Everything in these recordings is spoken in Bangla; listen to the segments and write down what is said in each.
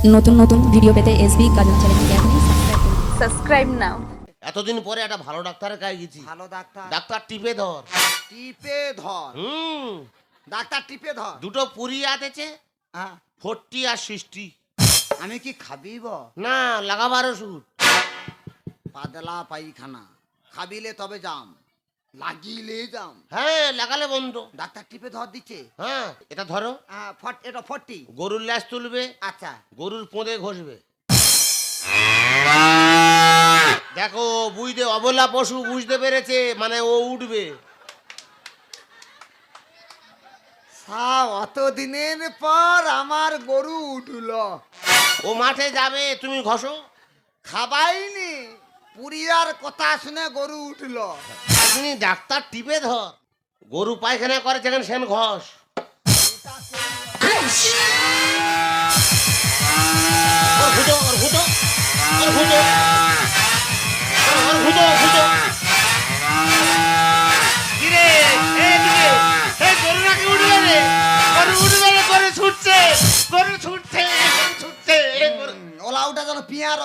নতুন নতুন ভিডিও পেতে এসবি গাজন চ্যানেলকে এখনই সাবস্ক্রাইব নাও। এতদিন পরে একটা ভালো ডাক্তারের কাছে গেছি। ভালো ডাক্তার। ডাক্তার টিপে ধর। টিপে ধর। ডাক্তার টিপে ধর। দুটো পুরি আতেছে, হ্যাঁ 40 আর 60। আমি কি খাবিব? না, লাগাবার ওষুধ। পাতলা পায়খানা খাবিলে তবে যাম, লাগিলে যাম। হ্যাঁ, লাগালে বন্ধ। ডাক্তার টিপে ধর দিচ্ছে। হ্যাঁ, এটা ধরো। এটা 40। গরুর ল্যাস তুলবে, আচ্ছা গরুর পোঁদে ঘষবে। দেখো, বুঝতে অবলা পশু বুঝতে পেরেছে, মানে ও উঠবে। অত দিনের পর আমার গরু উঠল। ও মাঠে যাবে, তুমি ঘষো। খাবাইনি, পুরিয়ার কথা শুনে গরু উঠল। আপনি ডাক্তার টিপে ধর। গরু পায়খানা করে যেখানে সেখানে ঘষ। ওর ঘুটো, ওর ঘুটো, ওর ঘুটো, ওর ঘুটো, ঘুটো। কিরে, এদিকে, এই গরু নাকি উঠবে রে? গরু উঠবে রে, গরু ছুটছে, গরু ছুটছে, গরু ছুটছে। ওলা উঠা যেন পিয়ার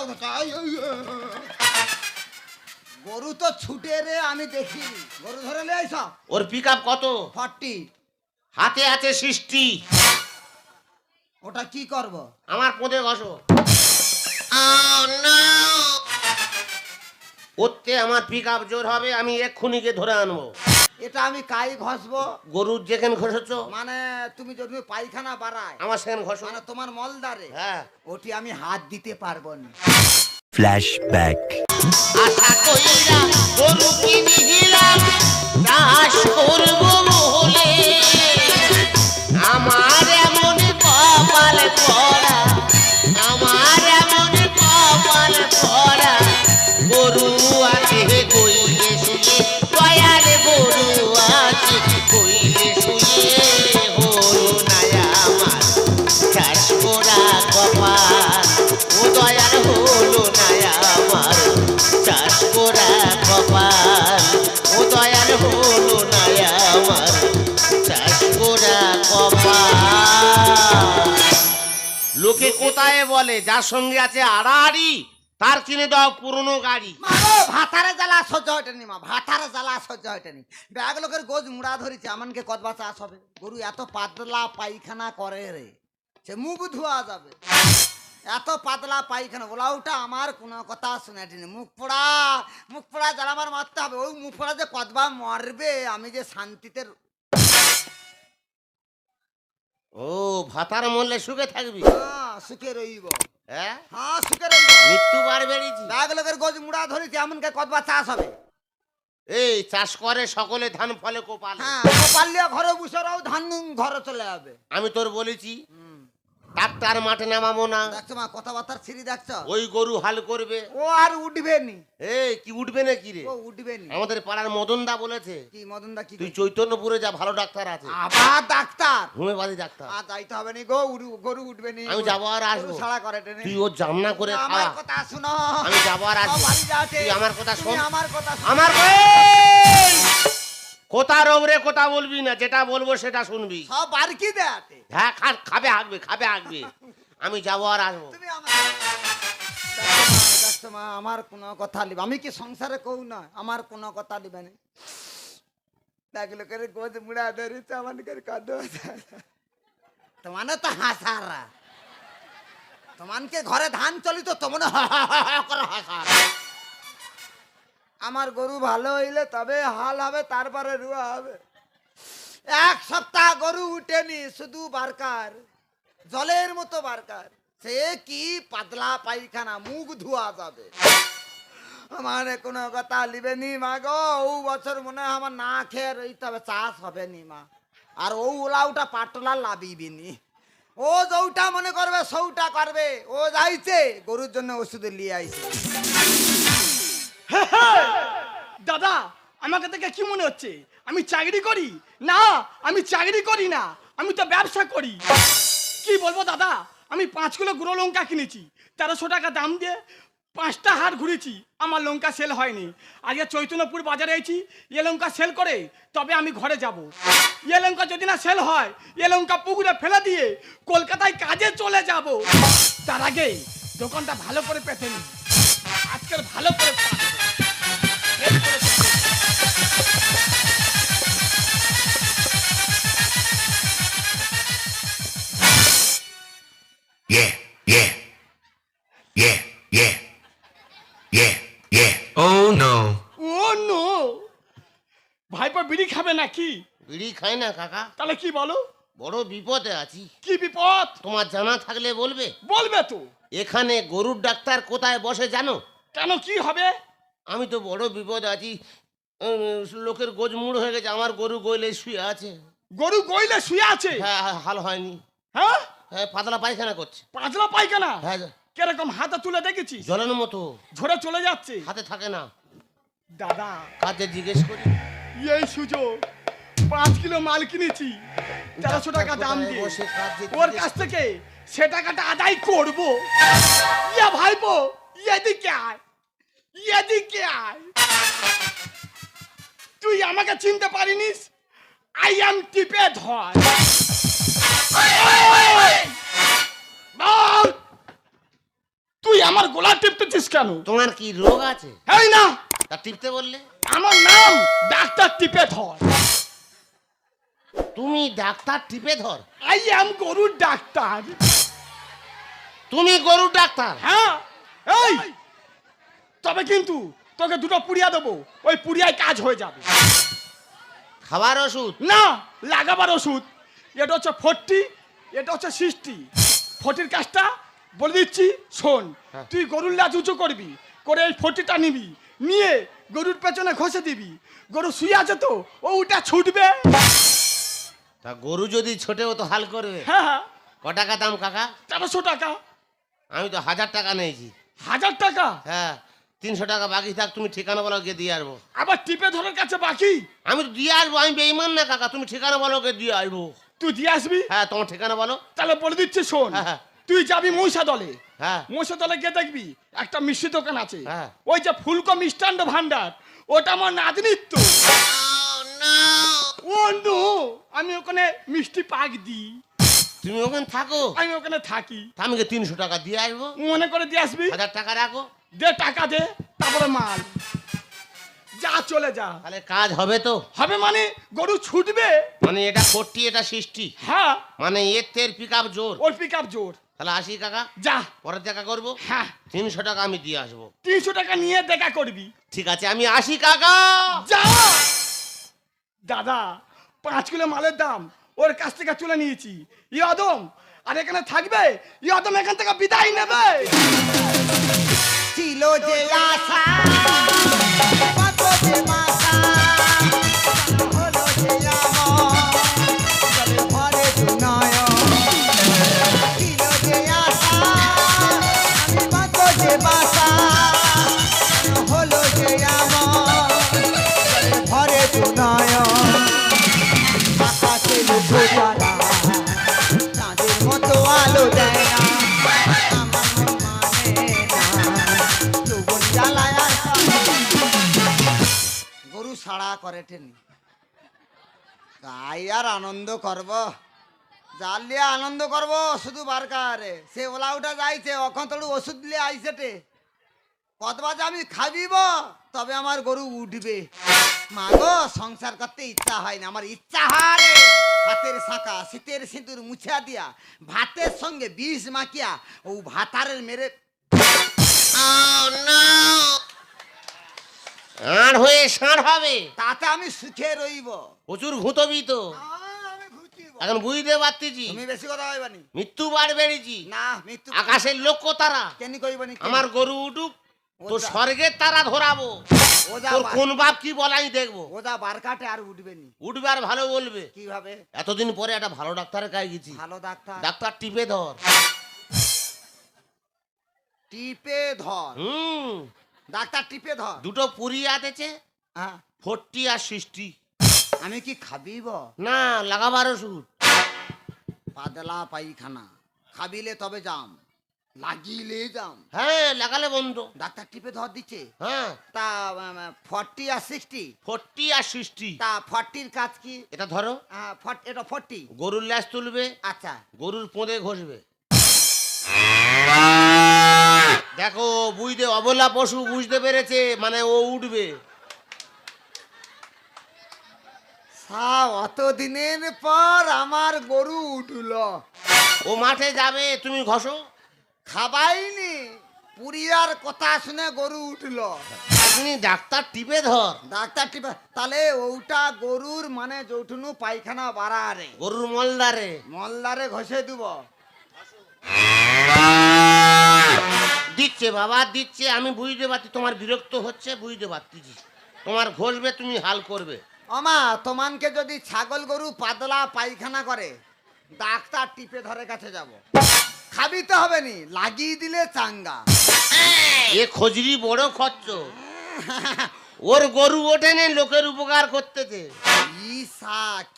গরু তো ছুটে রে, আমি দেখি গরু ধরে লে আইসা। ওর পিক আপ কত? 40। হাতে আছে 60। ওটা কি করব? আমার পোঁদে ঘষো। ওতে আমার পিক আপ জোর হবে, আমি এক্ষুনিকে ধরে আনবো। এটা আমি কাই ঘষবো? গরুর যেখানে ঘষেছো, মানে তুমি যদি পায়খানা বাড়ায়, আমার সেখানে ঘষো। মানে তোমার মলদারে, হ্যাঁ। ওটি আমি হাত দিতে পারবো না। ফ্ল্যাশব্যাক। আশা কইরা গরু কিনিলাম, চাষ করবো বলে, আমার এমন কপাল পড়া, আমার এমন কপাল পড়া। গরু আছে কইলে শুয়ে, দয়াল গরু আছে কইলে শুয়ে। হলো না আমার চাষ করা কপাল, ও দয়াল হলো না আমার চাষ করা কপাল, ও দয়াল হলো না আমার চাষ করা কপাল। লোকে কোথায় বলে, যার সঙ্গে আছে আড়াআড়ি তার কিনে দাও পুরনো গাড়ি। মাগো, ভাতারে জ্বালা সহ্য হয়নি মা, ভাতারে জ্বালা সহ্য হয়নি। ব্যাগ লোকের গোজ মুড়া ধরেছে, আমানকে কতবা চাষ হবে? গরু এত পাতলা পায়খানা করে রে, সে মুখ ধোয়া যাবে। এত পাতলা পায়খানা, ওলা ওটা আমার কোনো কথা শুনেনি। মুখ পোড়া জ্বালাবার মারতে হবে। ওই মুখ পোড়া যে কতবা মরবে, আমি যে শান্তিতে। ও, ভাতার মরলে সুখে থাকবি? সুখে রইব। হ্যাঁ, হ্যাঁ সুখে রইব। মৃত্যু বার বেড়েছি। ব্যাগ লোকের গোজ মুড়া ধরেছে, এমনকে কতবা চাষ হবে? এই চাষ করে সকলে, ধান ফলে কোপাল। হ্যাঁ, পারলে ঘরে বসেরাও ধান ঘরে চলে যাবে। আমি তোর বলেছি ডাক্তার মাঠে নামাবো না। দেখছো মা, কথাবার্তার ছিঁড়ি দেখছো? ওই গরু হাল করবে। ও আর উঠবে নি। এই কি উঠবে না কি রে? ও উঠবে নি। আমাদের পাড়ার মদনদা বলেছে, কি মদনদা কি? তুই চৈতন্যপুরে যা, ভালো ডাক্তার আছে, আবার ডাক্তার? Homeopathy doctor. আর যাইতে হবে নি গো, গরু উঠবে নি। আমি যাবো আর আসবো। গরু ছাড়া করে টেনে। তুই ওর জামনা করে আমার খা। কথা শুনো। আমি যাবো আর আসবো। সব বাড়ি যাতে। তুই আমার কথা তুমি শোন। আমার কথা শোনো। আমার কোথা রবরে কথা বলবি না, যেটা বলবো সেটা শুনবি। সব বাড়ি কি দেয়াতে? হ্যাঁ, খাবে হাঁকবে, খাবে হাঁকবে। আমি যাবো আর আসবো। তুমি আমার দেখছো মা, আমার কোনো কথা লিবে, আমি কি সংসারে কৌ না, আমার কোনো কথা লিবে না। দেখ লোকের গোজ মুড়া ধরেছে, আমাদের কাঁদ। তোমার তো হাসারা, তোমানকে ঘরে ধান চলিত, তোমার করে হাসারা। আমার গরু ভালো হইলে তবে হাল হবে, তারপরে রুয়া হবে। এক সপ্তাহ গরু উঠেনি, শুধু বারকার, জলের মতো বারকার। সে কি পাতলা পায়খানা, মুখ ধোয়া যাবে। আমার কোনো কথা লিবে নি মা গো। ও বছর মনে হয় আমার না খেয়ে রইতে হবে, চাষ হবে নি মা। আর ও ওলাউটা পাটলা লাভিবি নি। ও যৌটা মনে করবে সৌটা করবে। ও যাইছে গরুর জন্য ওষুধ নিয়ে আইছে। দাদা, আমাকে দেখে কি মনে হচ্ছে আমি চাকরি করি? না, আমি চাকরি করি না, আমি তো ব্যবসা করি। কি বলবো দাদা, আমি 5 কিলো গুঁড়ো লঙ্কা কিনেছি 1300 টাকা দাম দিয়ে। 5টা হাট ঘুরেছি, আমার লঙ্কা সেল হয়নি। আজকে চৈতন্যপুর বাজারে এসেছি, এ লঙ্কা সেল করে তবে আমি ঘরে যাব। এ লঙ্কা যদি না সেল হয়, এ লঙ্কা পুকুরে ফেলে দিয়ে কলকাতায় কাজে চলে যাব। তার আগে দোকানটা ভালো করে পেতে নি, আজকের ভালো করে পাঠাবো। সেল করে পাঠাবো। Yeah, yeah, yeah, yeah, yeah, yeah. Oh no. ও নো, ভাইপো বিড়ি খাবে নাকি? বিড়ি খাই না কাকা, তাহলে কি বলো? বড় বিপদে আছি। কি বিপদ? তোমার জানা থাকলে বলবে। বলবে তো। এখানে গরুর ডাক্তার কোথায় বসে জানো? কেন, কি হবে? আমি তো বড় বিপদে আছি। লোকের গোজমুড় হয়ে গেছে, আমার গরু গইলে শুয়ে আছে। গরু গইলে শুয়ে আছে? হ্যাঁ, হাল হয়নি। হ্যাঁ, হ্যাঁ, পাতলা পায়খানা করছে। পাতলা পায়খানা? হ্যাঁ, কিরকম হাতে তুলে দেখেছিস? জলের মতো ঝরে চলে যাচ্ছে। হাতে থাকে না। দাদা, কাজে জিজ্ঞেস করি। এই সুযোগ, 5 কিলো মাল কিনেছি 1300 টাকা দাম দিয়ে, বসে কাজে ওর জিজ্ঞেস কাছ থেকে সে টাকাটা আদায় করব। ইয়া ভাইপো, এদিকে আয়, এদিকে আয়। তুই আমাকে চিনতে পারিনিস? আই এম টিপে ধর। বল, তুই আমার গলা টিপতেছিস কেন? তোমার কি রোগ আছে? এই না, তা টিপতে বললে? আমার নাম ডাক্তার টিপে ধর। তুমি ডাক্তার টিপে ধর? আই এম গরুর ডাক্তার। তুমি গরুর ডাক্তার? হ্যাঁ, এই তবে কিন্তু তোকে 2টো পুড়িয়া দেবো, ওই পুড়িয়ায় কাজ হয়ে যাবে। খাবার ওষুধ না, লাগাবার ওষুধ। এটা হচ্ছে 40, এটা হচ্ছে 60। 40 কাজটা বলে দিচ্ছি, শোন। হ্যাঁ। তুই গরুর লাজ উঁচু করবি, করে এই 40টা নিবি, নিয়ে গরুর পেছনে ঘষে দিবি। গরু শুয়ে আছে তো, ও উঠা ছুটবে। তা গরু যদি ছোটে ও তো হাল করবে। হ্যাঁ হ্যাঁ, ক টাকা দাম কাকা? 1300 টাকা। আমি তো 1000 টাকা নিয়েছি। 1000 টাকা? হ্যাঁ, 300 টাকা বাকি থাক, তুমি ঠিকানা বলো, গিয়ে দিয়ে আসবো। আবার টিপে ধরার কাছে বাকি? আমি তো দিয়ে আসবো, আমি বেইমান না কাকা। তুমি ঠিকানা বলো, গিয়ে দিয়ে আসবো। তুই দিয়ে আসবি? হ্যাঁ, তোমার ঠিকানা বলো। তাহলে বলে দিচ্ছি, শোন। হ্যাঁ, হ্যাঁ। তুই যাবি মহিষা দলে, হ্যাঁ, মহিষা দলে গিয়ে দেখবি একটা মিষ্টি দোকান আছে। হ্যাঁ। ওই যে ফুলকো মিষ্টান্ন ভান্ডার, ওটা আমার নাতনিত্ব। ও নো, আমি ওখানে মিষ্টি পাক দিই। তুমি ওখানে থাকো? আমি ওখানে থাকি। তা আমি কি 300 টাকা দিয়ে আসবো? মনে করে দিয়ে আসবি। 1000 টাকা রাখো। দে টাকা দে, তারপরে মাল। যা, চলে যা। তাহলে কাজ হবে তো? হবে মানে গরু ছুটবে। মানে এটা 40, এটা 60, হ্যাঁ, মানে এর তের পিক আপ জোর। ওর পিক আপ জোর। তাহলে আসি কাকা, যা। পরে দেখা করবো। হ্যাঁ, 300 টাকা আমি দিয়ে আসবো। 300 টাকা নিয়ে দেখা করবি। ঠিক আছে, আমি আসি কাকা। যা। দাদা, 5 কিলো মালের দাম ওর কাছ থেকে তুলে নিয়েছি। ইয়াদম আর এখানে থাকবে, ইয়াদম এখান থেকে বিদায় নেবে। ছিল যে আশা, কত যে বাসা, হলো যে আমার, জলে ভরে দুনয়ন। ছিল যে আশা, আমি কত যে বাসা, হলো যে আমার, জলে ভরে দুনয়ন। আকাশে লুকো তারা, চাঁদের মতো আলো দেয় না, আমার মন মানে না, যৌবন জ্বালায় আর গরু সাড়া করে টেনি তাই আর আনন্দ করব, জালিয়ে আনন্দ করব শুধু বারকারে। সে ওলা উঠা যাইছে, অখন তোর ওষুধ দিলে আইছে টে কতবার যে আমি খাবিব, তবে আমার গরু উঠবে। মা গো, সংসার করতে ইচ্ছা হয় না, আমার ইচ্ছা হয় হাতের শাঁকা শীতের সিঁদুর মুছা দিয়া, ভাতের সঙ্গে বিষ মাখিয়া ও ভাতারের মেরে আর হয়ে ষাঁড় হবে, তাতে আমি সুখে রইব। প্রচুর ভূতবি তো। আমি ঘুচিব। এখন বুঝতে পারতেছি তুমি বেশি কথা হইবানি। মৃত্যু বার বেড়েছি। না, মৃত্যু আকাশের লক্ষ্য তারা, কেন কইবানি? আমার গরু উঠুক, তো ওটা- স্বর্গের তারা ধরাবো। ওজা তোর কোন বাপ কি বলাই দেখবো। ওজা বারকাটে আর উঠবে নি। উঠবে আর ভালো বলবে। কিভাবে? এতদিন পরে একটা ভালো ডাক্তারের কাছে গেছি। ভালো ডাক্তার ডাক্তার টিপে ধর। টিপে ধর। ডাক্তার টিপে ধর। দুটো পুরি আতেছে, হ্যাঁ, 40 আর 60। আমি কি খাবিব? না, লাগাবার ওষুধ। পাতলা পায়খানা খাবিলে তবে যাম। লাগিয়ে যাম। হ্যাঁ লাগালে বন্ধ। ডাক্তার টিপে ধর দিচ্ছে। হ্যাঁ তা 40 আর 60, 40 আর 60। তা 40 কাজ কি? এটা ধরো, এটা 40। গরুর ল্যাজ তুলবে, আচ্ছা, গরুর পোঁদে ঘষবে। দেখো বুঝতে, অবলা পশু বুঝতে পেরেছে, মানে ও উঠবে। অত দিনের পর আমার গরু উঠলো। ও মাঠে যাবে, তুমি ঘষো। খাবাইনি, পুরিয়ার কথা শুনে গরু উঠলো। তুমি ডাক্তার টিপে ধর। ডাক্তার টিপে, তাহলে ওটা গরুর মানে যৌঠুনু পায়খানা বাড়ারে, গরুর মলদারে। মলদারে ঘষে দিব। দিচ্ছে বাবা দিচ্ছে, আমি বুঝতে পারছি তোমার বিরক্ত হচ্ছে, বুঝতে পারতেছি। তোমার ঘষবে, তুমি হাল করবে। আমা তোমানকে যদি ছাগল গরু পাতলা পায়খানা করে, ডাক্তার টিপে ধরে কাছে যাব। খাবি তো হবে নি, লাগিয়ে দিলে চাঙ্গা। এ খজরি বড় খরচ। ওর গরু ওঠে নেই, লোকের উপকার করতেছে।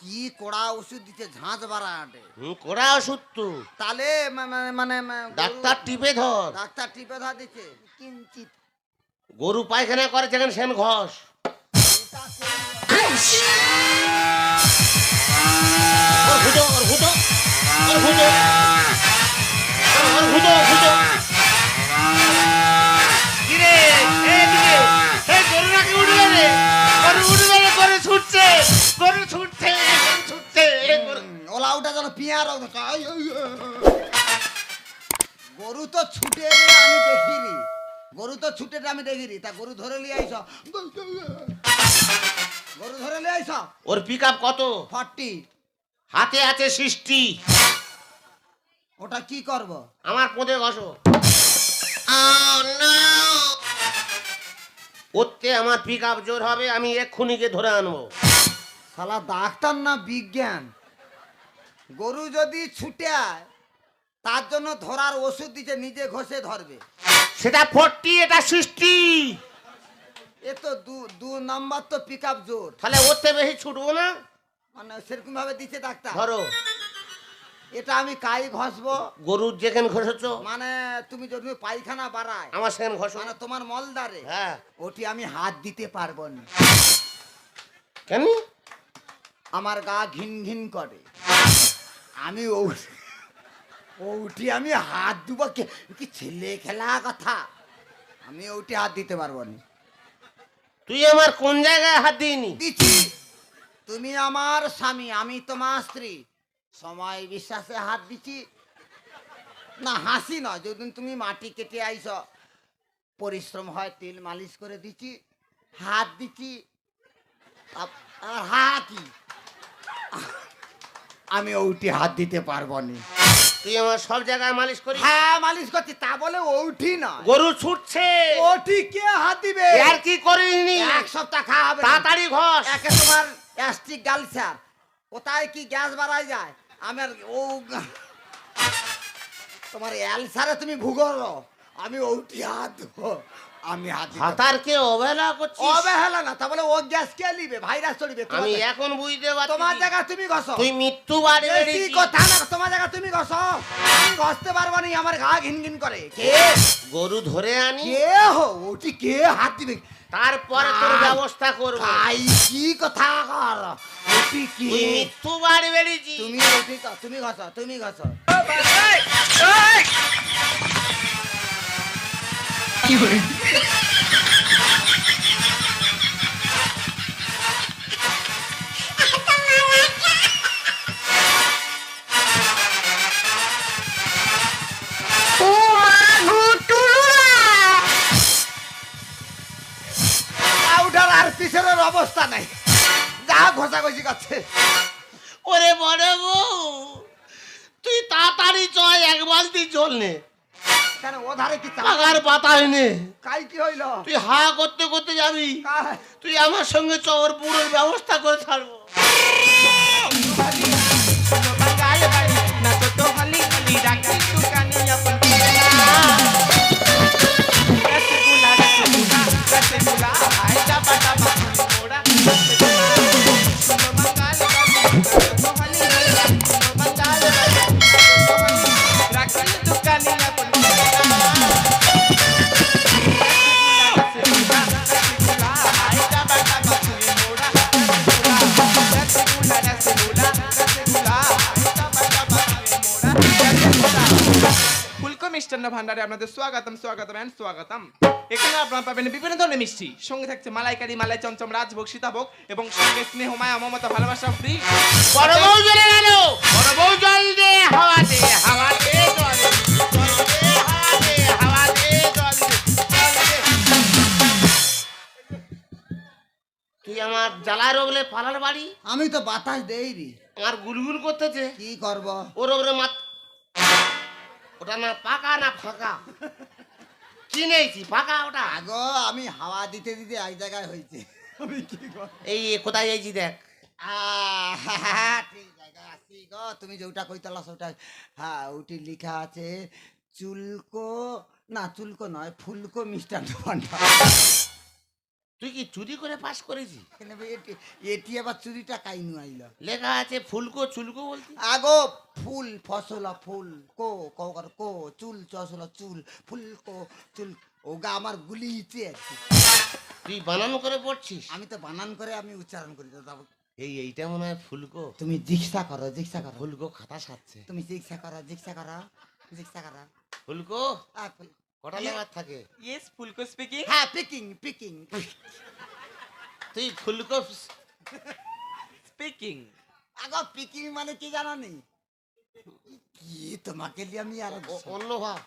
কি কোড়া ওষুধ দিচ্ছে, ঝাঁঝ বাড়াটে। কোড়া ওষুধ তো। তাহলে মানে ডাক্তার টিপে ধর। ডাক্তার টিপে ধর দিচ্ছে কিঞ্চিত। গরু পায়খানা করে যেখানে সেন ঘষ। ওর ঘুটো, ওর ঘুটো, ওর ঘুটো, ওর ঘুটো, ঘুটো। কিরে এদিকে, এই গরু নাকি উঠবে রে? গরু উঠবে রে, গরু ছুটছে, গরু ছুটছে, গরু ছুটছে। ওলা ওটা যেন পিয়ার গরু তো ছুটে রে, আমি দেখিনি। গরু তো ছুটে আমি দেখিনি। তা গরু ধরে নিয়ে আইস, গরু ধরে নিয়ে আইস। ওর পিকআপ কত? 40। হাতে আছে 60। ওটা কি করব? আমার পোঁদে ঘষো। ওতে আমার পিকআপ জোর হবে, আমি এক্ষুনিকে ধরে আনবো। শালা ডাক্তার না বিজ্ঞান। গরু যদি ছুটে আয়, তার জন্য ধরার ওষুধ দিচ্ছে, নিজে ঘষে ধরবে। সেটা 40, এটা 60। এ তো দু নাম্বার তো পিকআপ জোর। তাহলে ওতে বেশি ছুটবো না। মানে সেরকম ভাবে দিচ্ছে ডাক্তার। ধরো, এটা আমি কাই ঘষবো? গরুর যেখানে ঘষেছো, মানে তুমি যদি পায়খানা বাড়ায়, আমার সেখানে ঘষো। মানে তোমার মলদারে, হ্যাঁ। ওটি আমি হাত দিতে পারবো না। কেন? আমার গা ঘিন ঘিন করে। আমি ওটি আমি হাত দিব, কি ছেলে খেলা কথা। আমি ওটি হাত দিতে পারবো না। তুই আমার কোন জায়গায় হাত দিইনি? দিচ্ছি, তুমি আমার স্বামী, আমি তোমার স্ত্রী। সময় বিশ্বাসে হাত দিচ্ছি না, হাসি নয়। যেদিন তুমি মাটি কেটে আইস, পরিশ্রম হয়, তেল মালিশ করে দিচ্ছি, হাত দিচ্ছি। আর হাতি আমি ওটি হাত দিতে পারবো না। তুই আমার সব জায়গায় মালিশ করিস। হ্যাঁ মালিশ করছি, তা বলে ওটি না। গরু ছুটছে, ওটি কে হাত দিবে? আর কি করিনি। 1 সপ্তাহ খাওয়া হবে। তাড়াতাড়ি ঘষ। একে তোমার গ্যাস্ট্রিক গালসার, কোথায় কি গ্যাস বাড়ায় যায়। আমার তোমার অ্যালসারে তুমি ভুগলো, আমি ওটি হাত দেবো। আমি হাত দিতে হাতারকে অবহেলা করছিস। অবহেলা না, তা বলে ও গ্যাস কে নিবে, ভাইরাস চলিবে। আমি এখন বুঝতে পারছি। তোমার জায়গা তুমি ঘষো। তুই মৃত্যু বাড়ি বেশি কথা না, তোমার জায়গা তুমি ঘষো। আমি ঘষতে পারবো না, আমার গা ঘিন ঘিন করে। কে গরু ধরে আনি, কে হো? ওটি কে হাত দিবে? তারপরে তোর ব্যবস্থা করব। তাই কি কথা কর? ওটি কে? তুই মৃত্যু বাড়ি বেরিয়েছি। তুমি ওটি তুমি ঘষো, তুমি ঘষো। উঠার আর পিছনের অবস্থা নাই, যা ঘষাঘষি করছে। ওরে বড় বউ, তুই তাড়াতাড়ি চয়, এক বালতি জল নে। কেন ও ধারে কি পাকার পাতা এনে কাই কি হইল? তুই হা করতে করতে যাবি। কাই? তুই আমার সঙ্গে চর পুরোর ব্যবস্থা করে ছাড়বো। ভান্ডারে আপনাদের স্বাগতম স্বাগতম এন্ড স্বাগতম। এখানে আপনারা পাবেন বিভিন্ন ধরনের মিষ্টি, সঙ্গে থাকছে মালাইকারি, মালাই চমচম, রাজভোগ, সীতাভোগ এবং সঙ্গে স্নেহ, মায়া, মমতা, ভালোবাসা ফ্রি। বড় বউ জলে গেল, বড় বউ জল দে হাওয়া দে, হাওয়া দে জল দে, জল দে হাওয়া দে, হাওয়া দে জল দে, জল দে। তুই আমার জ্বালা রোগলে পালার বাড়ি, আমি তো বাতাস দেই রি, আমার গুলগুল করতেছে। কি করব? ওর ওপরে মাত, ওটা না পাকা না ফাঁকা? কি নেইছি পাকা ওটা? আগো আমি হাওয়া দিতে দিতে এক জায়গায় হয়েছে। আমি কি করব? এই কোথায় যাইছি দেখ। ঠিক জায়গায় আছি গো। তুমি যেটা কইতালা সেটা, হ্যাঁ ওটি লেখা আছে চুলকো, না চুলকো নয়, ফুলকো মিষ্টান্ন ভান্ডার। তুই কি চুরি করে পাস করেছিস? এটি আবার চুরিটা কাইনু আইল। লেখা আছে ফুলকো চুলকো বলছি। আগো ফুল ফসলা ফুল কো কর কো, চুল চসলা চুল, ফুলকো চুল, ওগা আমার গুলিতে আছে। তুই বানানো করে পড়ছিস? আমি তো বানান করে আমি উচ্চারণ করি তো। যাবো এইটা মনে হয় ফুলকো। তুমি জিজ্ঞাসা করো, জিজ্ঞাসা করো, ফুলকো খাতা সাজছে। তুমি জিজ্ঞাসা করো, জিজ্ঞাসা করো, জিজ্ঞাসা করো। ফুলকো কটা লেবার থাকে? ইয়েস, ফুলকো স্পিকিং। হ্যাঁ পিকিং পিকিং। তুই ফুলকো স্পিকিং। আগো পিকিং মানে কি জানো নি? কি তোমাকে লিয়ে আমি আর অন্য ভাব।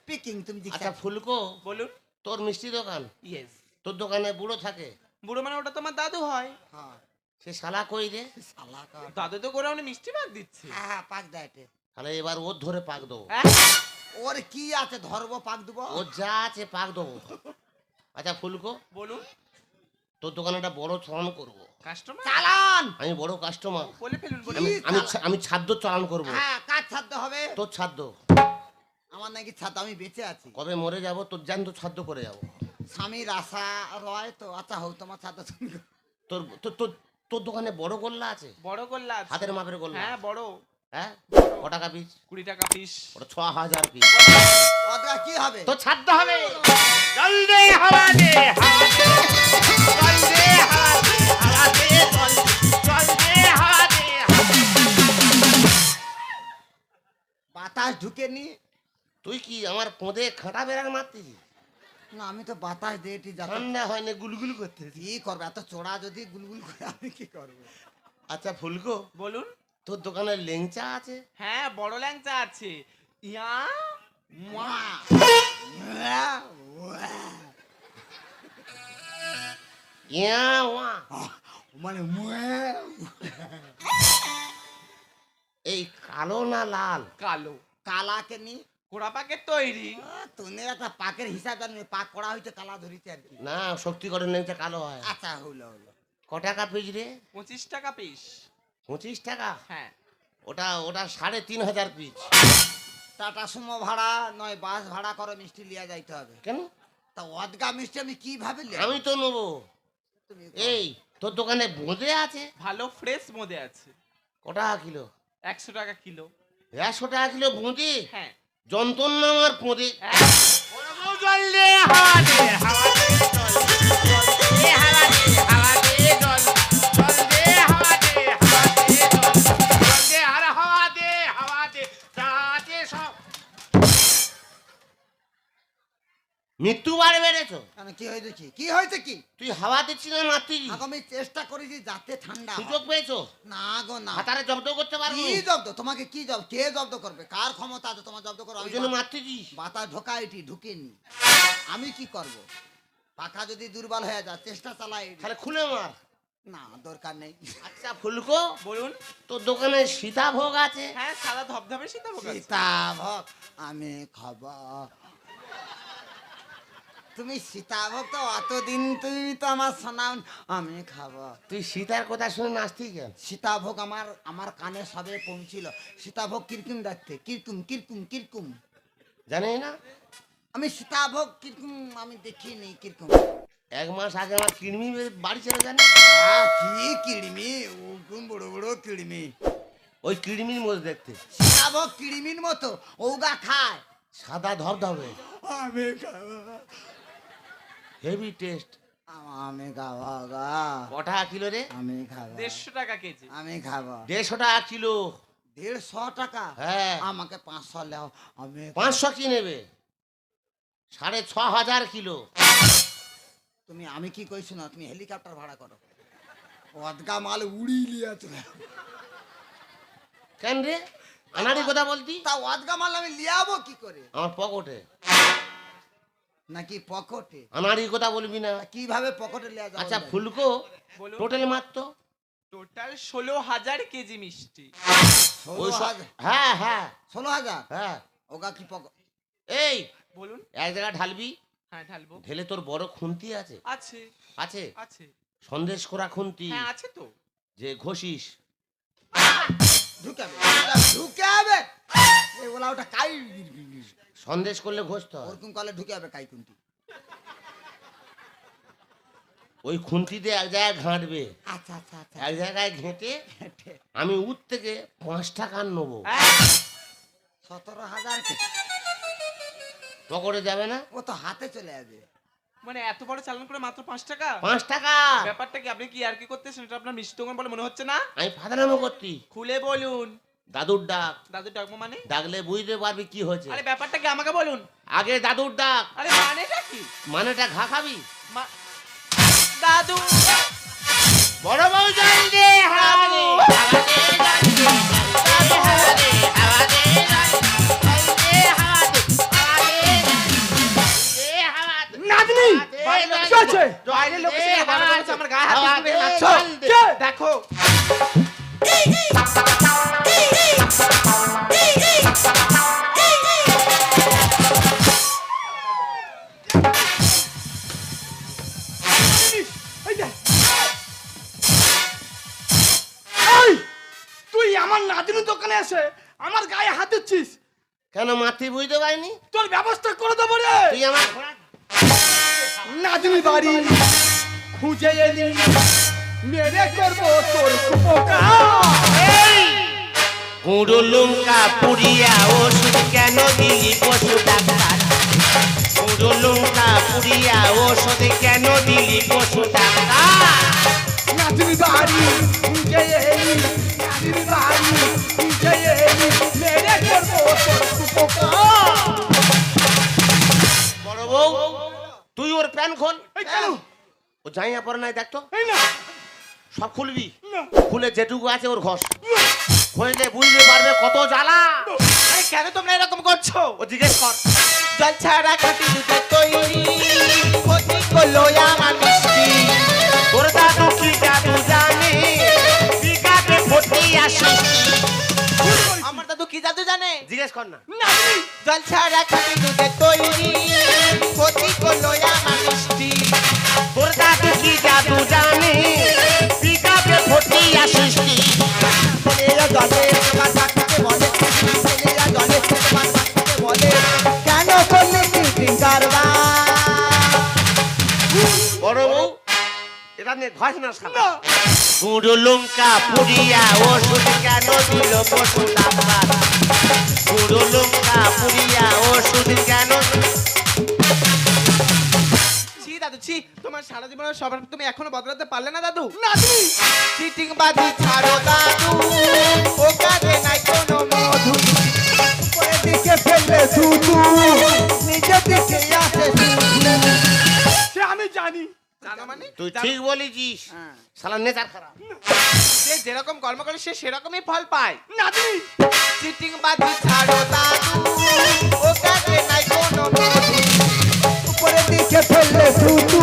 পিকিং তুমি আচ্ছা জিজ্ঞাসা। ফুলকো, বলুন। তোর মিষ্টি দোকান, ইয়েস। তোর দোকানে বুড়ো থাকে, বুড়ো মানে ওটা তোমার দাদু হয়। হ্যাঁ সে শালা কই রে? শালা কা। দাদু তো করে উনি মিষ্টি ভাগ দিচ্ছে। হ্যাঁ হ্যাঁ পাক দেয় এটা। তাহলে এবার ওর ধরে পাক দেবো। হ্যাঁ? ওর কি আছে ধরবো পাক দেবো? ওর যা আছে পাক দেবো। আচ্ছা ফুলকো, বলুন। তোর দোকানে একটা বড় চালান করবো। কাস্টমার চালান। আমি বড় কাস্টমার। বলে ফেলুন, বলে আমি ফেলুন। আমি আমি ছাদ্য চালান করবো। হ্যাঁ কাজ ছাড়তে হবে। তোর ছাদ্য আমার নাকি ছাড়তে, আমি বেঁচে আছি। কবে মরে যাব তোর জ্যান্ত ছাদ্য করে যাব। স্বামীর আশা রয় তো। আচ্ছা হোক তোমার ছাড়তে তুমি। তোর তোর তোর তোর দোকানে বড় গোল্লা আছে? বড় গোল্লা আছে। হাতের মাপের গোল্লা? হ্যাঁ বড়। হ্যাঁ ক টাকা পিস? 20 টাকা পিস। ওটা 6000 পিস। ওটা কি হবে? তোর ছাদ্য হবে। জল দে হাওয়া দে, হাওয়া দে জল দে, হাওয়া দে, হাওয়া দে জল দে, জল দে হাওয়া দে। বাতাস ঢুকে নি। তুই কি আমার পোঁদে খাঁটা বেড়ার মারতিস? না আমি তো বাতাস দিয়েছি যাতে। ঠান্ডা হয় না গুলগুল করতেছিস। কি করবে এত চোরা যদি গুলগুল করে আমি কি করবো? আচ্ছা ফুলকো, বলুন। তোর দোকানে লেংচা আছে? হ্যাঁ বড় ল্যাংচা আছে। ইয়া মা ইয়া ওয়া। মানে এই কালো না লাল? কালো। কালাকে নি। কোড়া পাকের তৈরি। তুমি একটা পাকের হিসাব জানবে, পাক করা হয়েছে কালা ধরিতে আর কি। না শক্তিগড়ের লেংচা কালো হয়। আচ্ছা হলো হলো। ক টাকা পিস রে? 25 টাকা পিস। 25 টাকা? হ্যাঁ। ওটা ওটা 3500 পিস। টাটা সুমো ভাড়া নয় বাস ভাড়া করে মিষ্টি লিয়া যাইতে হবে। কেন? তা অদগা মিষ্টি আমি কিভাবে লিয়া? আমি তো নেবো। তুমি এই তোর দোকানে বোঁদে আছে? ভালো ফ্রেশ মধ্যে আছে। ক টাকা কিলো? 100 টাকা কিলো। 100 টাকা কিলো বোঁদে? হ্যাঁ। যন্ত্রণা আমার পোঁদে। হ্যাঁ। জল দে হাওয়া দে, হাওয়া দে জল দে, জল দে হাওয়া দে, হাওয়া দে জল, জল দে হাওয়া দে, হাওয়া দে জল, জল দে আর হাওয়া দে, হাওয়া দে তাতে সব মৃত্যু বাড়ে বেড়েছো। কেন কি হয়েছে কি? কি হয়েছে কি? তুই হাওয়া দিচ্ছিস না মারতিস? আমি চেষ্টা করেছি যাতে ঠান্ডা হয়। সুযোগ পেয়েছো? না গো না। হাতারে জব্দ করতে পারবো? কি জব্দ? তোমাকে কি জব্দ? কে জব্দ করবে? কার ক্ষমতা আছে তোমার জব্দ করো? ওই আমি জন্য মারতেছিস? বাতাস ঢোকাইটি ঢুকেনি। আমি কি করব? পাখা যদি দুর্বল হয়ে যায় চেষ্টা চালাই। তাহলে খুলে মার। না দরকার নেই। আচ্ছা ফুলকো, বলুন। তোর দোকানে সীতাভোগ আছে? হ্যাঁ সাদা ধবধবে সীতাভোগ আছে। সীতাভোগ আমি খাবো। তুমি সীতাভোগ তো অতদিন তুমি তো আমার শোনাও। আমি খাবো। তুই সীতার কথা শুনে নাচতি কেন? সীতাভোগ আমার কানে সবে পৌঁছিল। সীতাভোগ কিরকম দেখতে? কিরকম কিরকম কিরকম জানি না। আমি সীতাভোগ কিরকম আমি দেখিনি কিরকম। 1 মাস আগে আমার কিডনি বাড়ি ছেড়ে জানি। কি কিড়মি? ওরকম বড় বড় কিড়মি। ওই কিডনির মধ্যে দেখতে সীতাভোগ কিড়মির মতো ওগা খায়। সাদা ধবধবে, আমি খাবো। Heavy taste. আমি খাবো গা। ক টাকা কিলো রে? আমি খাবো। 150 টাকা কেজি। আমি খাবো। 150 টাকা কিলো। 150 টাকা হ্যাঁ। আমাকে 500 লেও আমি 500 কি নেবে? 6,500 কিলো। তুমি আমি কি কইছ না তুমি হেলিকপ্টার ভাড়া করো অদগা মাল উড়ি লিয়া চলে কেন রে আনাড়ি কথা বলতি? তা অদগা মাল আমি লিয়াবো কি করে আমার পকেটে। নাকি পকেটে আনাড়ি কথা বলবি না। কিভাবে পকেটে লিয়া যাবে আচ্ছা ফুলকো বলুন। টোটাল মাত্র টোটাল 16,000 কেজি মিষ্টি। ওই হ্যাঁ হ্যাঁ 16,000 হ্যাঁ। ওগা কি পকেট এই বলুন। এক জায়গায় ঢালবি, হ্যাঁ ঢালবো। ঢেলে তোর বড় খুন্তি আছে? আছে আছে আছে। সন্দেশ করা খুন্তি হ্যাঁ আছে তো। যে ঘষিস। ঢুকাবে ঢুকাবে এই বলা ওটা কাই সন্দেশ করলে ঘষতে হয়। ওরকম কলে ঢুকাবে কাই কোনটি ওই খুন্তিতে এক জায়গায় ঘাঁটবে, আচ্ছা আচ্ছা আচ্ছা এক জায়গায় ঘেঁটে আমি উঠ থেকে 5 টাকা নেবো। 17,000 পকেটে যাবে না? ও তো হাতে চলে যাবে মানে এত বড় চালান করে মাত্র 5 টাকা? 5 টাকা। ব্যাপারটা কি আপনি কি আর কি করতেছেন? এটা আপনার মিষ্টি দোকান বলে মনে হচ্ছে না? আমি ফাদারামো করতি। খুলে বলুন। দাদুর ডাক, দাদু ডাকবো মানে? ডাকলে বুঝতে পারবি কি হয়েছে। আরে ব্যাপারটা কি আমাকে বলুন। আগে দাদুর ডাক। আরে মানেটা কি? মানেটা ঘা খাবি? দাদু বড় বউ জল দে হাওয়া দে, হাওয়া দে জল দে, হাওয়া দে, হাওয়া দে জল দে, হাওয়া দে, হাওয়া দে, হাওয়া দে। নাতনি কি হচ্ছে? বাইরের লোকের সাথে বারবার বলছে, আমার গায়ে হাত হাওয়া দিয়ে দে, নাচছ। জল দে। কে? দেখো এই দেখ। এই, তুই আমার নাতনির দোকানে এসে আমার গায়ে হাত দিচ্ছিস। কেন মাতি বুঝতে পারিনি? তোর ব্যবস্থা করে দেবো রে। তুই আমার ঘোড়া নাতনি বাড়ি খুঁজে এলি, মেরে করবো তোর উপকার। গুঁড়ো লঙ্কা পুড়িয়া ওষুধ কেন দিলি পশু ডাক্তার? গুঁড়ো লঙ্কা পুড়িয়া ওষুধ কেন দিলি পশু ডাক্তার? নাতনি বাড়ি খুঁজে এলি, নাতনি বাড়ি খুঁজে এলি, মেরে করবো তোর উপকার। বড় বউ তুই ওর প্যান খোল। এই কেন? ও জাইয়া পরে নাই দেখতো, এই না সব খুলবি, না। খুলে যেটুকু আছে ওর ঘষ হইলে বুঝতে পারবে কত জ্বালা। আরে কেন তোমরা এরকম করছো? ও জিজ্ঞেস কর। জল ছাড়া খাঁটি দুধে তৈরি, ক্ষতি করলো আমার মিষ্টি। তোর দাদু কি জাদু জানে, বিঘাতে ভর্তি আসিস। আমার দাদু কি জাদু জানে? জিজ্ঞেস কর না। নাতনি জল ছাড়া খাঁটি দুধে তৈরি, ক্ষতি করলো আমার মিষ্টি। তোর দাদু কি জাদু জানে, বিঘাতে ভর্তি আসিস। ছেলেরা জলে তোমার বাচ্চাকে বলে ছেলেরা জলে তোমার বাচ্চাকে বলে কেন করলে কি কারবার বড় বউ এটা নিয়ে ঘষ না শালা। গুঁড়ো লঙ্কা পুড়িয়া ওষুধ কেন দিল পশু ডাক্তার? গুঁড়ো লঙ্কা পুড়িয়া ওষুধ কেন? ছি দাদু ছি, তোমার সারা জীবনের সবার তুমি এখনো বদলাতে পারলে না দাদু? নাতনি চিটিং বাজি ছাড়ো দাদু, ও কাজে নাই কোনো মধু। উপরের দিকে ফেললে শুধু নিজের দিকে আসে সে আমি জানি। জানো মানে? তুই ঠিক বলেছিস, শালা নেচার খারাপ। যে যেরকম কর্ম করে সে সেরকমই ফল পায়। নাতনি চিটিং বাজি ছাড়ো দাদু, ও কাজে নাই কোনো মধু। উপরের দিকে ফেললে শুধু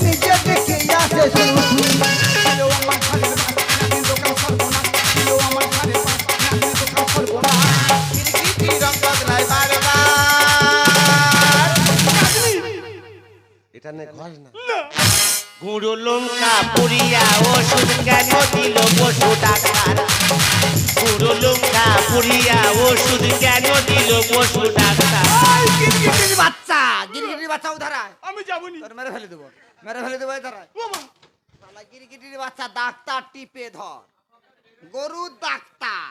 নিজের দিকে আসে শুধু ছিল আমার ঘরে নাতনির দোকান সর্বনাশ, ছিল আমার ঘরে নাতনির দোকান সর্বনাশ। কিরকিরি রং বদলায় বারবার। নাতনি এটা নিয়ে ঘষ না। গুঁড়ো লঙ্কা পুড়িয়া ওষুধ কেন দিল পশু ডাক্তার? গুঁড়ো লঙ্কা পুড়িয়া ওষুধ কেন দিল পশু ডাক্তার? গিরগিটির বাচ্চা গিরগিটির বাচ্চা উধারায় আমি যাবনি। তোর মেরে ফেলে দেবো এই দাঁড়ায় বাবা শালা গিরগিটির বাচ্চা ডাক্তার টিপে ধর গরুর ডাক্তার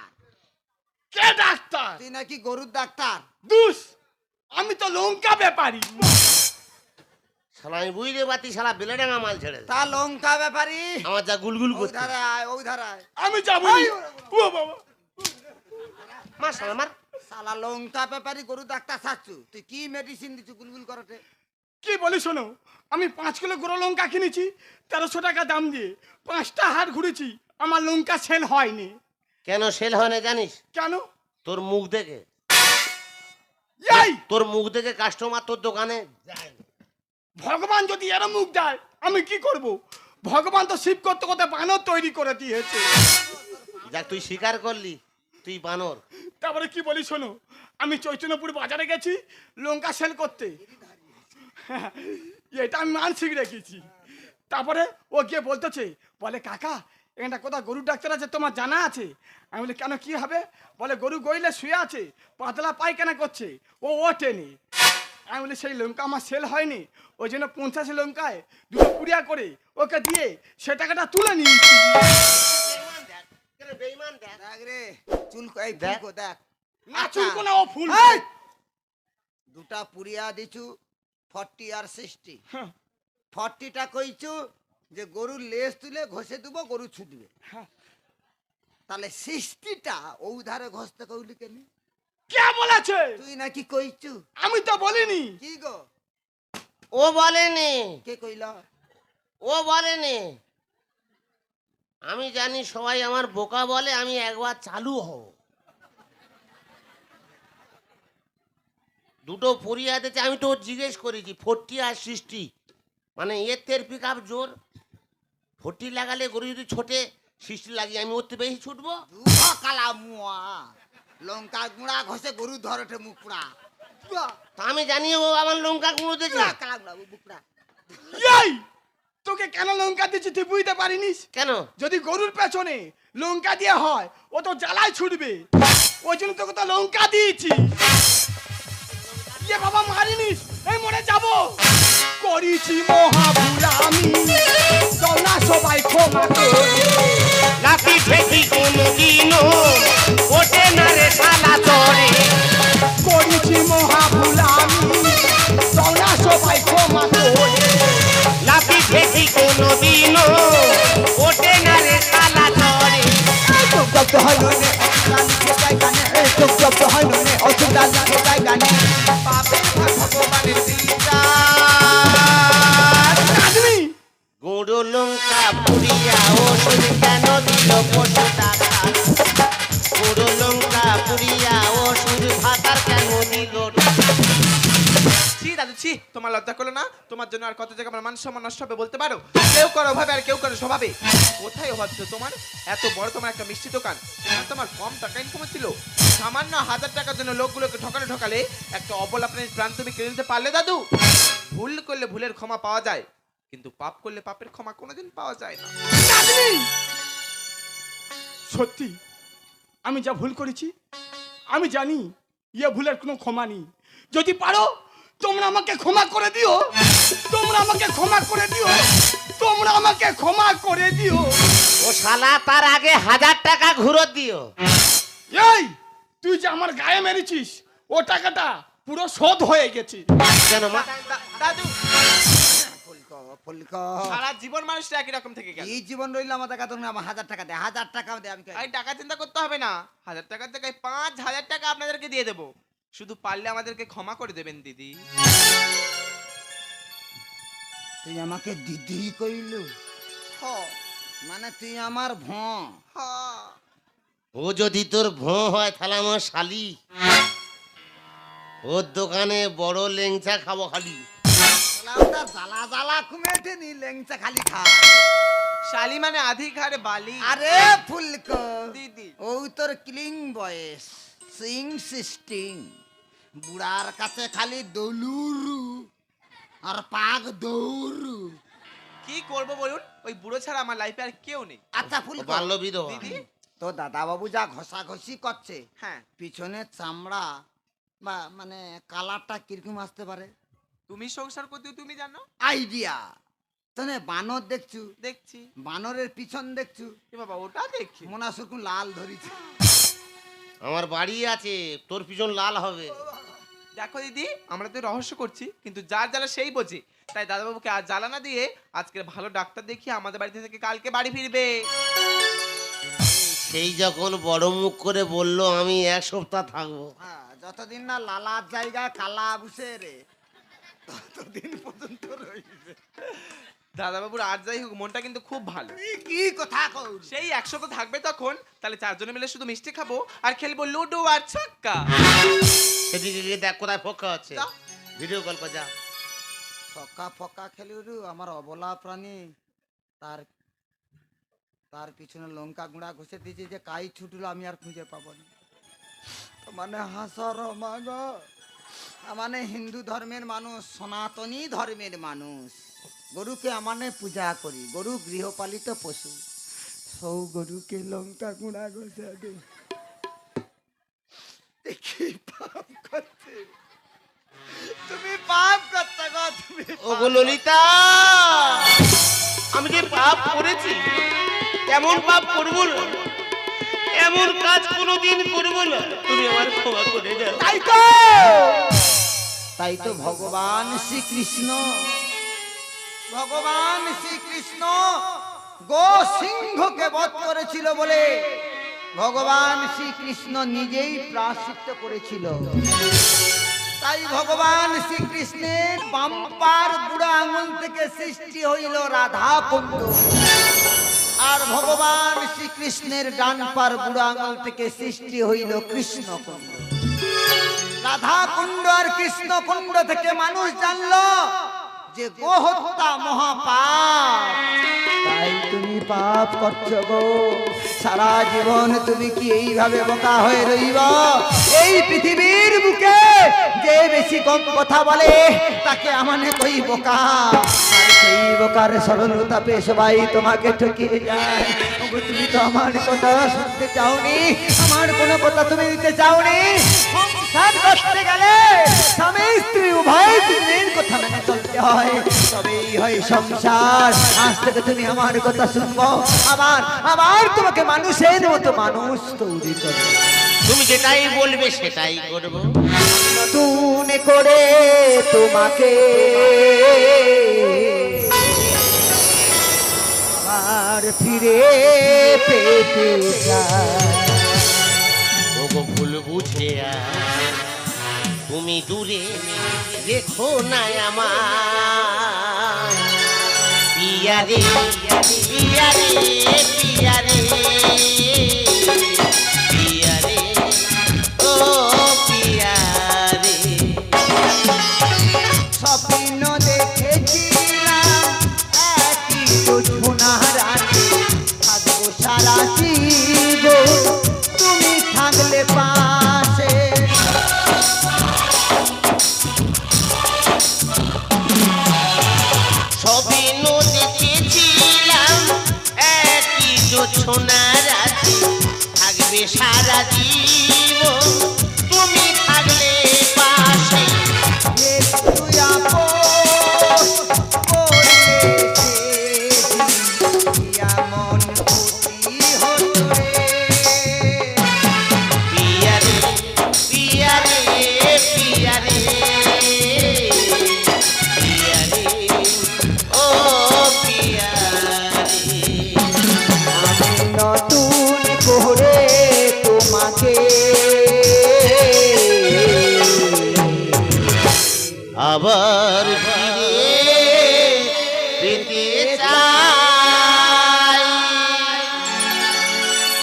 কে ডাক্তার? তুই নাকি গরুর ডাক্তার দুস আমি তো লঙ্কা ব্যাপারী। শালা আমি বুঝতে পারছি শালা বেলেডাঙ্গা মাল ছেড়ে দে। তা লঙ্কা ব্যাপারী আমার যা গুলগুল ওই করছে। ধারে আয় ওই ধারে আয় আমি যাবনি। ও বাবা মার মার। শালা লঙ্কা ব্যাপারি গরু ডাক্তার সাচ্ছু, তুই কি মেডিসিন দিচ্ছু গুলগুল করতে? কি বলি শোনো, আমি 5 কিলো গুঁড়ো লঙ্কা কিনেছি 1300 টাকা দাম দিয়ে, 5টা হাট ঘুরেছি, আমার লঙ্কা সেল হয়নি। কেন সেল হয় না জানিস? কেন? তোর মুখ দেখে। এই তোর মুখ দেখে কাস্টমার তোর দোকানে যায় না। ভগবান যদি এর মুখ দেয় আমি কি করব? ভগবান তো শিব করতে করতে বানর তৈরি করে দিয়েছে। যাক তুই স্বীকার করলি তুই বানর। তারপরে কি বলি শোনো, আমি চৈতন্যপুর বাজারে গেছি লঙ্কা সেল করতে, এটা আমি মানসিক রেখেছি। তারপরে ও গিয়ে বলতেছে, বলে কাকা এখানটা কোথাও গরুর ডাক্তার আছে তোমার জানা আছে? আমি বলি কেন কি হবে? বলে গরু গইলে শুয়ে আছে, পাতলা পায়খানা করছে, ও ওঠেনি। আমি বলি সেই লঙ্কা আমার সেল হয়নি, ওই জন্য 50 লঙ্কায় 2 পুড়িয়া করে ওকে দিয়ে সে টাকাটা তুলে নিয়েছি। দেখ রে চুল এই দেখ। ফুলকো দেখ। না চুলকো না, ও ফুল। এই! দুটা পুরিয়া দিছু 40 আর 60। হ্যাঁ। 40টা কইছু যে গরুর লেজ তুলে ঘষে দেবো, গরু ছুটবে। হ্যাঁ। তাহলে 60টা ও ধারে ঘষতে কইলি কেন? কে বলেছে? তুই নাকি কইছু। আমি তো বলিনি। কি গো? ও বলেনি, কে কইলা? ও বলেনি। আমি জানি সবাই আমার বোকা বলে, আমি একবার চালু হব। দুটো পরিয়া দিতে আমি তো জিজ্ঞেস করেছি 40 আর 60, মানে এর পিক আপ জোর। 40 লাগালে গরু যদি ছোটে 60 লাগিয়ে আমি ওর বেশি ছুটবো। দুহা কালা মুয়া লঙ্কা গুঁড়া ঘষে গরু ধরতে মুকুড়া। তা আমি জানি ও আমার লঙ্কা গুঁড়ো দিয়েছে। কালা গুঁড়া মুকুড়া। এই তোকে কেন লঙ্কা দিচ্ছি তুই বুঝতে পারিনিস? কেন? যদি গরুর পেছনে লঙ্কা দিয়ে হয় ও তো জ্বালায় ছুটবে, ওই জন্য তোকে তো লঙ্কা দিয়েছি। ইয়ে বাবা মারিনিস, এই মরে যাব। করেছি মহাভুল আমি, চল না সবাই ক্ষমা করে। লাঠি ঠেকি কোনোদিনও ওঠে না রে শালা চরে। করেছি মহাভুল আমি, চল না সবাই ক্ষমা করে। লাঠি ঠেকি কোনোদিনও ওঠে না রে শালা চরে। ভগবানের দিদার। আদমি গুঁড়ো লঙ্কা পুড়িয়া ওষুধ কেন দিল পশু ডাক্তার? গুঁড়ো লঙ্কা পুড়িয়া ওষুধ ভাতার কেন দিল? ছি দাদু ছি, তোমার লজ্জা করলো না? তোমার জন্য আর কত জায়গা আমার মান সম্মান নষ্ট হবে বলতে পারো? কেউ করো ওভাবে আর কেউ করো স্বভাবে। কোথায় অভাবছো তোমার? এত বড় তোমার একটা মিষ্টি দোকান, তোমার কম টাকা ইনকাম ছিল। সামান্য 1000 টাকার জন্য লোকগুলোকে ঠকালে একটা অবলা প্রাণীর প্রাণ তুমি কেড়ে নিতে পারলে দাদু? ভুল করলে ভুলের ক্ষমা পাওয়া যায়, কিন্তু পাপ করলে পাপের ক্ষমা কোনোদিন পাওয়া যায় না। আদমি সত্যি আমি যা ভুল করেছি আমি জানি ইয়ে ভুলের কোনো ক্ষমা নেই। যদি পারো তোমরা আমাকে ক্ষমা করে দিও, তোমরা আমাকে ক্ষমা করে দিও, তোমরা আমাকে ক্ষমা করে দিও। ও শালা তার আগে 1000 টাকা ঘুরত দিও। এই তুই যে আমার গায়ে মেরেছিস ও টাকাটা পুরো শোধ হয়ে গেছে। কেন মা? দাদু ফুলকো ফুলকো সারা জীবন মানুষটা একই রকম থেকে গেল। এই জীবন রইল আমার টাকা, তুমি আমার 1000 টাকা দে, 1000 টাকা দে। আমি এই টাকা চিন্তা করতে হবে না, 1000 টাকার জায়গায় 5000 টাকা আপনাদেরকে দিয়ে দেবো। শুধু পারলে আমাদেরকে ক্ষমা করে দেবেন দিদি। তুই আমাকে দিদি কইলু? মানে তুই আমার ভঁ। ও যদি তোর ভোঁ হয় তাহলে আমার শালি। ওর দোকানে বড় লেংচা খাবো খালি। লাউটা জ্বালা জ্বালা কুমেটে নি লেংচা খালি খা। শালি মানে আধি ঘাড়ে বালি। আরে ফুলকো দিদি ও তোর ক্লিং বয়স সিং সিস্টিং, বুড়ার কাছে খালি দলুরু আর পাক দৌড়ু। কি করব বলুন? ওই বুড়ো ছাড়া আমার লাইফে আর কেউ নেই। আচ্ছা ও ফুলকো বাল্য বিধবা। দিদি তো দাদা বাবু যা ঘষাঘষি করছে, হ্যাঁ, পিছনে চামড়া বা মানে কালারটা কিরকম আসতে পারে? তুমি সংসার করতে তুমি জানো। আইডিয়া। তাহলে বানর দেখছু, দেখছি। বানরের পিছন দেখছু, এ বাবা ওটা দেখি। মনা সুরকুন লাল ধরিছে। আমার বাড়ি আছে, তোর পিছন লাল হবে। দেখো দিদি, আমরা তো রহস্য করছি, কিন্তু যার জ্বালা সেই বোঝে। তাই দাদাবাবুকে আজ জ্বালা না দিয়ে আজকের ভালো ডাক্তার দেখিয়ে আমাদের বাড়িতে থেকে কালকে বাড়ি ফিরবে। সেই যখন বড় মুখ করে বলল আমি 1 সপ্তাহ থাকবো, হ্যাঁ, যতদিন না লালার জায়গায় কালা বসে রে ততদিন পর্যন্ত রইবে। দাদা বাবুর আর যাই হোক মনটা কিন্তু খুব ভালো। তুই কি কথা কও? সেই 1 সপ্তাহ থাকবে তখন, তাহলে 4 জনে মিলে শুধু মিষ্টি খাবো আর খেলবো লুডো আর ছক্কা। সেদিকে গিয়ে দেখ কোথায় ফক্কা আছে, যা। ভিডিও কল কর যা। ফকা ফকা খেলুরু আমার অবলা প্রাণী, তার তার পিছনে লঙ্কা গুঁড়া ঘষে দিয়েছে যে কাই ছুটলো আমি আর খুঁজে পাবো না। তো মানে হাসর মাগ, মানে হিন্দু ধর্মের মানুষ, সনাতনী ধর্মের মানুষ, গরুকে আমানে পূজা করি, গরু গৃহপালিত পশু, সৌ গরুকে লঙ্কা গুঁড়া ঘষে দে দেখি পাপ করছে, তুমি পাপ করতে গো, তুমি ওগো ললিতা, আমি যে পাপ করেছি, এমন পাপ করবো না, এমন কাজ কোনোদিন করবো না, তুমি আমার ক্ষমা করে দাও। তাই তো ভগবান শ্রীকৃষ্ণ, ভগবান শ্রীকৃষ্ণ গো সিংহকে বধ করেছিল বলে ভগবান শ্রীকৃষ্ণ নিজেই প্রায়শ্চিত্ত করেছিল। তাই ভগবান শ্রীকৃষ্ণের বাম্পার বুড়া আঙুল থেকে সৃষ্টি হইল রাধা কুণ্ড, আর ভগবান শ্রীকৃষ্ণের ডান পার বুড়া আঙুল থেকে সৃষ্টি হইল কৃষ্ণ কুণ্ড। রাধা কুণ্ড আর কৃষ্ণ কুণ্ড থেকে মানুষ জানলো যে গো হত্যা মহাপাপ। তাই তুমি পাপ করছো গো, সারা জীবন তুমি কি এইভাবে বোকা হয়ে রইব? এই পৃথিবীর বুকে যে বেশি কম কথা বলে তাকে আমানে কই বোকা, আর সেই বোকার সরলতা পেয়ে সবাই তোমাকে ঠকিয়ে যায়। ওগো, তুমি তো আমার কথা শুনতে চাওনি, আমার কোনো কথা তুমি দিতে চাওনি। সংসার করতে গেলে স্বামী স্ত্রী উভয় দুজনের কথা মেনে চলতে হয়, তবেই হয় সংসার। আজ থেকে তুমি আমার কথা শুনবো, আবার আবার তোমাকে মানুষের মতো মানুষ তৈরি করবো। তুমি যেটাই বলবে সেটাই করবো। নতুন করে তোমাকে আর ফিরে পেতে চাই। ওগো ভুল বুঝে তুমি দূরে রেখো না আমার পিয়ারে, পিয়ারে, পিয়ারে, পিয়ারে, ও পিয়ারে। স্বপ্ন দেখেছিলাম একই তো সোনা রাতে, থাকবো সারা জীবন তুমি থাকলে পাশে। স্বপ্ন দেখেছিলাম একই জোছনা রাতে, থাকবে সারা